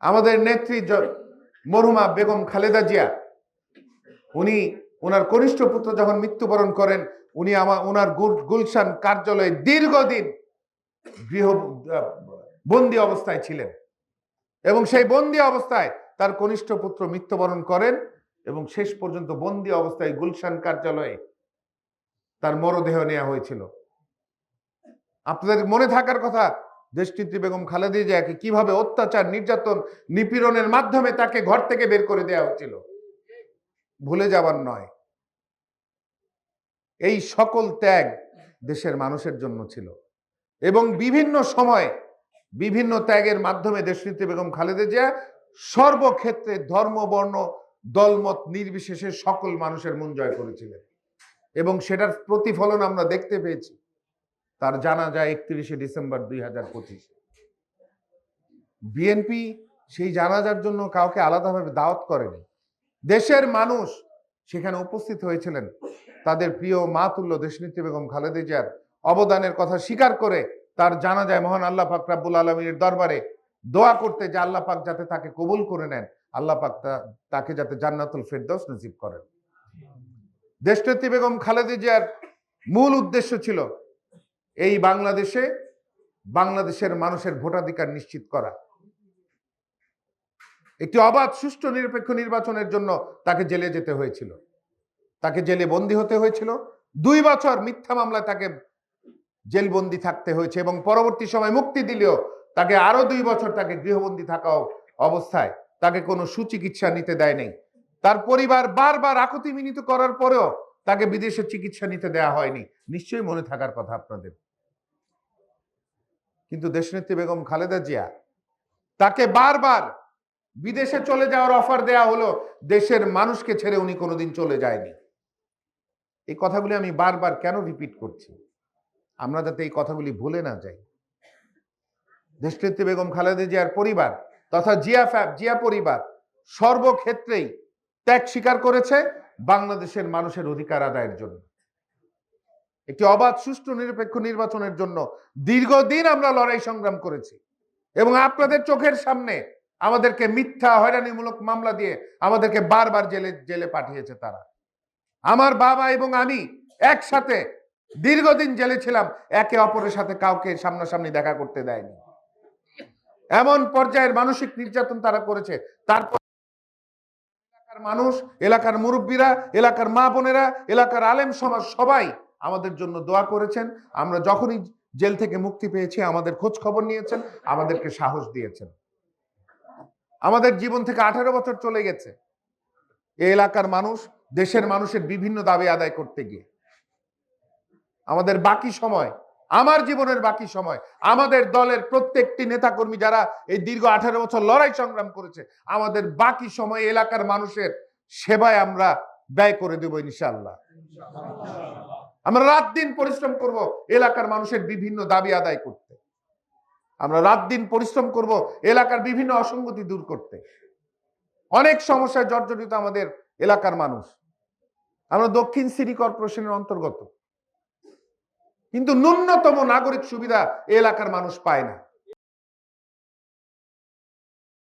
আমাদের নেত্রী মরহুমা বেগম খালেদা জিয়া, উনি ওনার কনিষ্ঠ পুত্র যখন মৃত্যুবরণ করেন, উনি ওনার গুলশান কার্যালয়ে দীর্ঘদিন গৃহ বন্দী অবস্থায় ছিলেন এবং সেই বন্দী অবস্থায় তার কনিষ্ঠ পুত্র মৃত্যুবরণ করেন এবং শেষ পর্যন্ত বন্দী অবস্থায় গুলশান কার্যালয়ে তার মরদেহ নেওয়া হয়েছিল। আপনাদের মনে থাকার কথা, দেশনেত্রী বেগম খালেদা জিয়াকে কিভাবে অত্যাচার, নির্যাতন, নিপীড়নের মাধ্যমে তাকে ঘর থেকে বের করে দেওয়া হয়েছিল, ভুলে যাবার নয়। এই সকল ত্যাগ দেশের মানুষের জন্য ছিল এবং বিভিন্ন সময় বিভিন্ন ত্যাগের মাধ্যমে দেশনেত্রী বেগম খালেদা জিয়া সর্বক্ষেত্রে ধর্ম, বর্ণ, দলমত নির্বিশেষে সকল মানুষের মন জয় করেছিলেন এবং সেটার প্রতিফলন আমরা দেখতে পেয়েছি। তার জানাজা 31শে ডিসেম্বর 2025। বিএনপি সেই জানাজার জন্য কাউকে আলাদাভাবে দাওয়াত করেনি। দেশের মানুষ সেখানে উপস্থিত হয়েছিলেন তাদের প্রিয় মাতুল্য দেশনেত্রী বেগম খালেদা জিয়ার অবদানের কথা স্বীকার করে তার জানাজায় মহান আল্লাহ পাক রব্বুল আলামিনের দরবারে দোয়া করতে, যে আল্লাহ পাক যাতে তাকে কবুল করে নেন, আল্লাহ পাক তাকে যাতে জান্নাতুল ফেরদৌস নসিব করেন। দেশনেত্রী বেগম খালেদা জিয়ার মূল উদ্দেশ্য ছিল এই বাংলাদেশের মানুষের ভোটাধিকার নিশ্চিত করা। একটি অবাধ, সুষ্ঠু, নিরপেক্ষ নির্বাচনের জন্য তাকে জেলে যেতে হয়েছিল, তাকে জেলে বন্দী হতে হয়েছিল। 2 বছর মিথ্যা মামলায় তাকে জেলবন্দি থাকতে হয়েছে এবং পরবর্তী সময় মুক্তি দিলেও তাকে আরো 2 বছর তাকে গৃহবন্দী থাকা অবস্থায় তাকে কোনো সুচিকিৎসা নিতে দেয় নাই। তার পরিবার বারবার আকুতি মিনতি করার পরেও তাকে বিদেশে চিকিৎসা নিতে দেয়া হয়নি। নিশ্চয়ই মনে থাকার কথা আপনাদের। কিন্তু দেশনেত্রী বেগম খালেদা জিয়া, তাকে বারবার বিদেশে চলে যাওয়ার অফার দেয়া হলো, দেশের মানুষকে ছেড়ে উনি কোনোদিন চলে যায়নি। এই কথাগুলি আমি বারবার কেন রিপিট করছি? আমরা যাতে এই কথাগুলি ভুলে না যাই। দেশনেত্রী বেগম খালেদা জিয়ার পরিবার তথা জিয়া পরিবার সর্বক্ষেত্রেই ত্যাগ স্বীকার করেছে বাংলাদেশের মানুষের অধিকার আদায়ের জন্য। একটি অবাধ, সুষ্ঠু, নিরপেক্ষ নির্বাচনের জন্য দীর্ঘদিন আমরা লড়াই সংগ্রাম করেছি এবং আপনাদের চোখের সামনে আমাদেরকে মিথ্যা, হয়রানিমূলক মামলা দিয়ে আমাদেরকে বারবার জেলে পাঠিয়েছে তারা। আমার বাবা এবং আমি একসাথে দীর্ঘদিন জেলে ছিলাম, একে অপরের সাথে কাউকে সামনাসামনি দেখা করতে দেয়নি। এমন পর্যায়ের মানসিক নির্যাতন তারা করেছে। তারপর এলাকার মানুষ, এলাকার মুরব্বীরা, এলাকার মা বোনেরা, এলাকার আলেম সমাজ সবাই আমাদের জন্য দোয়া করেছেন। আমরা যখনই জেল থেকে মুক্তি পেয়েছি আমাদের খোঁজ খবর নিয়েছেন, আমাদেরকে সাহস দিয়েছেন। আমাদের জীবন থেকে 18 বছর চলে গেছে এই এলাকার মানুষ, দেশের মানুষের বিভিন্ন দাবি আদায় করতে গিয়ে। আমাদের বাকি সময়, আমার জীবনের বাকি সময়, আমাদের দলের প্রত্যেকটি নেতাকর্মী যারা এই দীর্ঘ 18 বছর লড়াই সংগ্রাম করেছে, আমাদের বাকি সময় এলাকার মানুষের সেবায় আমরা ব্যয় করে দেব ইনশাআল্লাহ। আমরা রাত দিন পরিশ্রম করব এলাকার মানুষের বিভিন্ন দাবি আদায় করতে। আমরা রাত দিন পরিশ্রম করব এলাকার বিভিন্ন অসঙ্গতি দূর করতে। অনেক সমস্যায় জর্জরিত আমাদের এলাকার মানুষ। আমরা দক্ষিণ সিটি কর্পোরেশনের অন্তর্গত, কিন্তু ন্যূনতম নাগরিক সুবিধা এলাকার মানুষ পায় না।